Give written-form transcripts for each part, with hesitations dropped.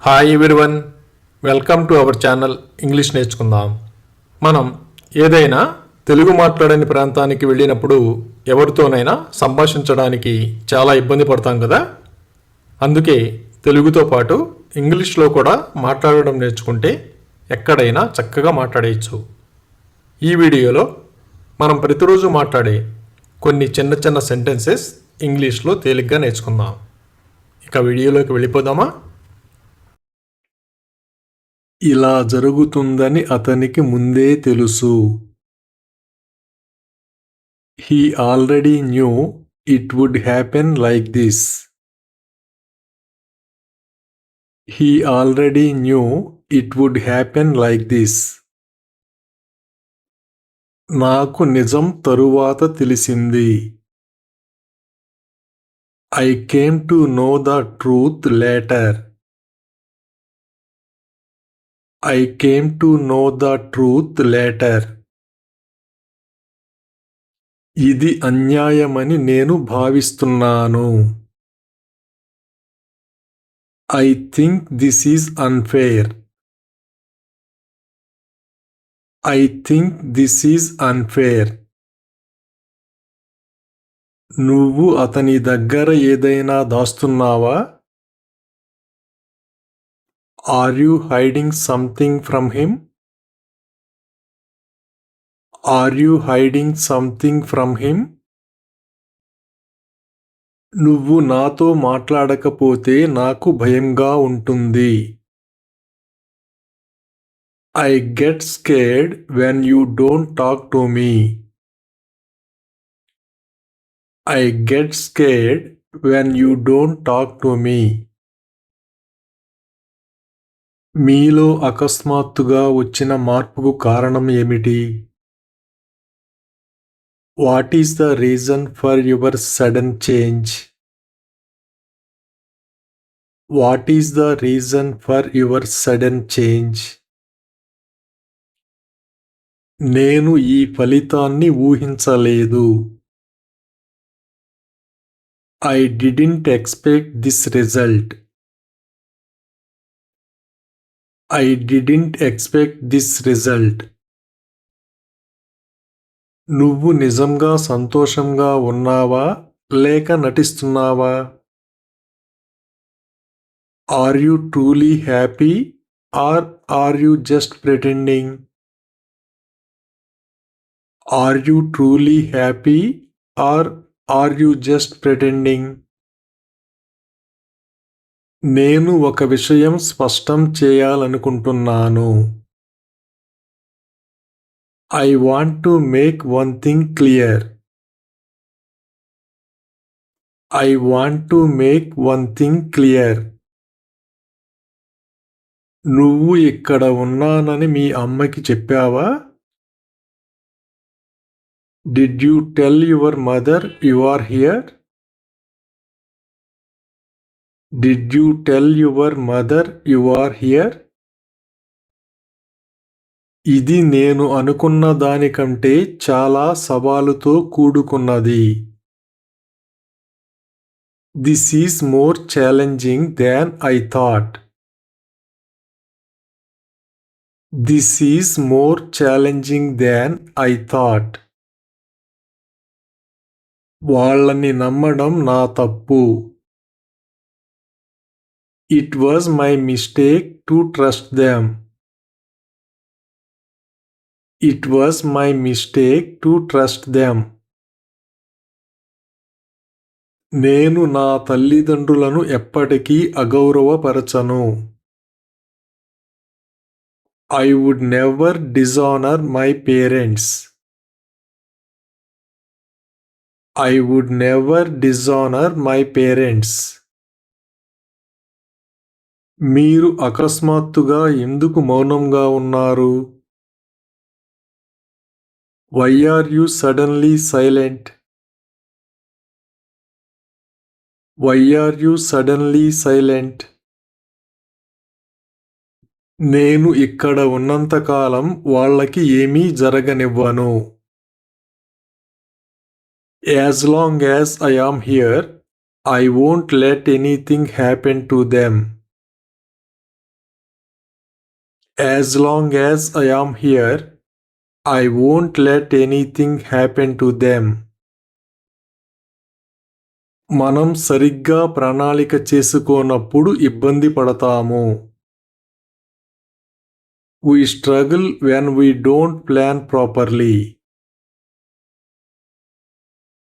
Hi everyone, welcome to our channel English నేర్చుకుందాం. మనం ఏదైనా తెలుగు మాట్లాడని ప్రాంతానికి వెళ్ళినప్పుడు ఎవరితోనైనా సంభాషించడానికి చాలా ఇబ్బంది పడతాం కదా. అందుకే తెలుగుతో పాటు ఇంగ్లీష్లో కూడా మాట్లాడడం నేర్చుకుంటే ఎక్కడైనా చక్కగా మాట్లాడేయచ్చు. ఈ వీడియోలో మనం ప్రతిరోజు మాట్లాడే కొన్ని చిన్న చిన్న సెంటెన్సెస్ ఇంగ్లీష్లో తేలిగ్గా నేర్చుకుందాం. ఇక వీడియోలోకి వెళ్ళిపోదామా? ఇలా జరుగుతుందని అతనికి ముందే తెలుసు. He already knew it would happen like this. He already knew it would happen like this. నాకు నిజం తరువాత తెలిసింది. I came to know the truth later. I came to know the truth later. ఇది అన్యాయమని నేను భావిస్తున్నాను. I think this is unfair. I think this is unfair. నువ్వు అతని దగ్గర ఏదైనా దాస్తున్నావా? Are you hiding something from him? Are you hiding something from him? నువ్వు నాతో మాట్లాడకపోతే నాకు భయంగా ఉంటుంది. I get scared when you don't talk to me. I get scared when you don't talk to me. మీలో అకస్మాత్తుగా వచ్చిన మార్పుకు కారణం ఏమిటి? What is the reason for your sudden change? What is the reason for your sudden change? నేను ఈ ఫలితాన్ని ఊహించలేదు. I didn't expect this result. I didn't expect this result. నువ్వు నిజంగా సంతోషంగా ఉన్నావా లేక నటిస్తున్నావా? Are you truly happy or are you just pretending? Are you truly happy or are you just pretending? నేను ఒక విషయం స్పష్టం చేయాలనుకుంటున్నాను. I want to make one thing clear. I want to make one thing clear. నువ్వు ఇక్కడ ఉన్నానని మీ అమ్మకి చెప్పావా? Did you tell your mother you are here? Did you tell your mother you are here? ఇది నేను అనుకున్న దానికంటే చాలా సవాలుతో కూడుకున్నది. This is more challenging than I thought. This is more challenging than I thought. వాళ్ళని నమ్మడం నా తప్పు. It was my mistake to trust them. It was my mistake to trust them. నేను నా తల్లిదండ్రులను ఎప్పటికీ అగౌరవపరచను. I would never dishonor my parents. I would never dishonor my parents. మీరు అకస్మాత్తుగా ఎందుకు మౌనంగా ఉన్నారు? Why are you suddenly silent? Why are you suddenly silent? నేను ఇక్కడ ఉన్నంతకాలం వాళ్ళకి ఏమీ జరగనివ్వను. As long as I am here, I won't let anything happen to them. As long as I am here, I won't let anything happen to them. మనం సరిగ్గా ప్రణాళిక చేసుకోనప్పుడు ఇబ్బంది పడతాము. We struggle when we don't plan properly.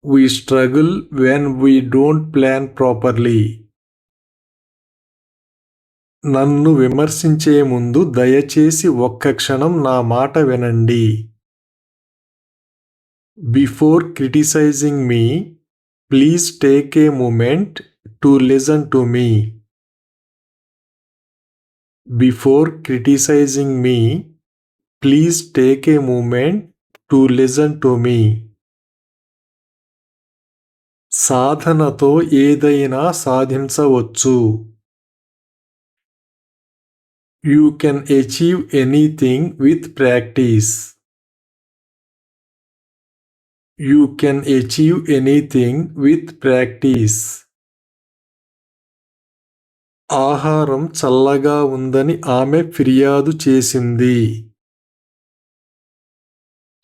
We struggle when we don't plan properly. నన్ను విమర్శించే ముందు దయచేసి ఒక్క క్షణం నా మాట వినండి. Before criticizing me, please take a moment to listen to me. Before criticizing me, please take a moment to listen to me. సాధనతో ఏదైనా సాధించవచ్చు. You can achieve anything with practice. You can achieve anything with practice. ఆహారం చల్లగా ఉందని ఆమె ఫిర్యాదు చేసింది.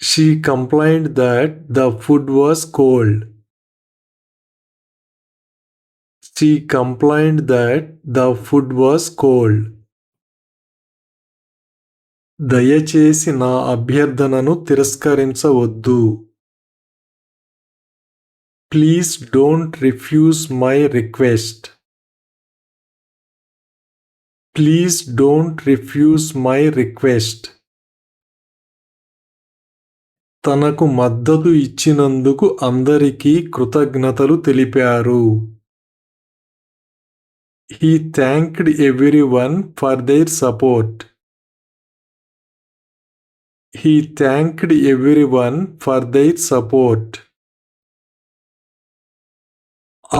She complained that the food was cold. She complained that the food was cold. దయచేసి నా అభ్యర్థనను తిరస్కరించవద్దు. Please don't refuse my request. Please don't refuse my request. తనకు మద్దతు ఇచ్చినందుకు అందరికీ కృతజ్ఞతలు తెలిపారు. He thanked everyone for their support. He thanked everyone for their support.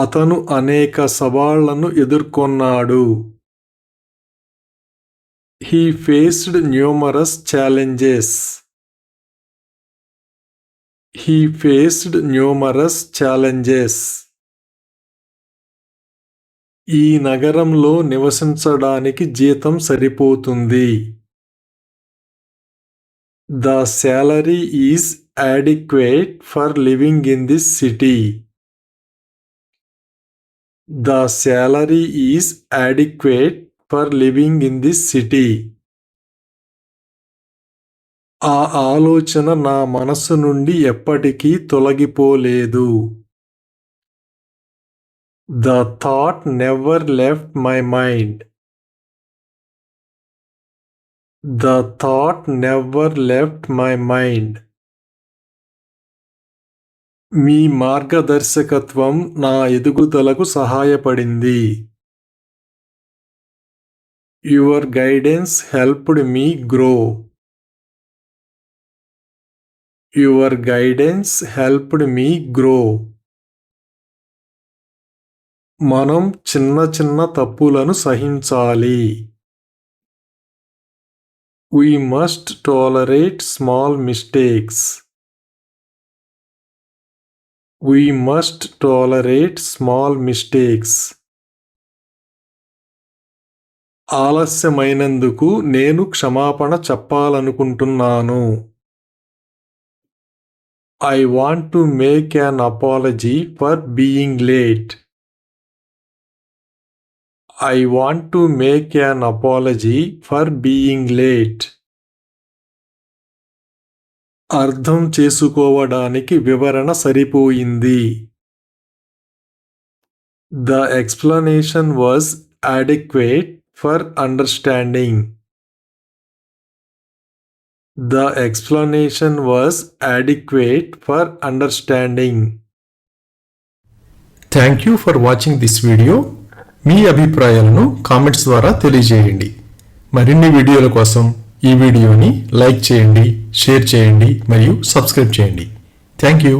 అతను అనేక సవాళ్లను ఎదుర్కొన్నాడు. He faced numerous challenges. He faced numerous challenges. ఈ నగరంలో నివసించడానికి జీతం సరిపోతుంది. The salary is adequate for living in this city. The salary is adequate for living in this city. ఆ ఆలోచన నా మనసు నుండి ఎప్పటికీ తొలగిపోలేదు. The thought never left my mind. The thought never left my mind. మీ మార్గదర్శకత్వం నా ఎదుగుదలకు సహాయపడింది. Your guidance helped me grow. Your guidance helped me grow. మనం చిన్న చిన్న తప్పులను సహించాలి. We must tolerate small mistakes. We must tolerate small mistakes. ఆలస్యమైనందుకు నేను క్షమాపణ చెప్పాలనుకుంటున్నాను. I want to make an apology for being late. I want to make an apology for being late. అర్థం చేసుకోవడానికి వివరణ సరిపోయింది. The explanation was adequate for understanding. The explanation was adequate for understanding. Thank you for watching this video. మీ అభిప్రాయాలను comments ద్వారా తెలియజేయండి. మరిన్ని వీడియోల కోసం ఈ వీడియోని లైక్ చేయండి, షేర్ చేయండి మరియు సబ్స్క్రైబ్ చేయండి. Thank you.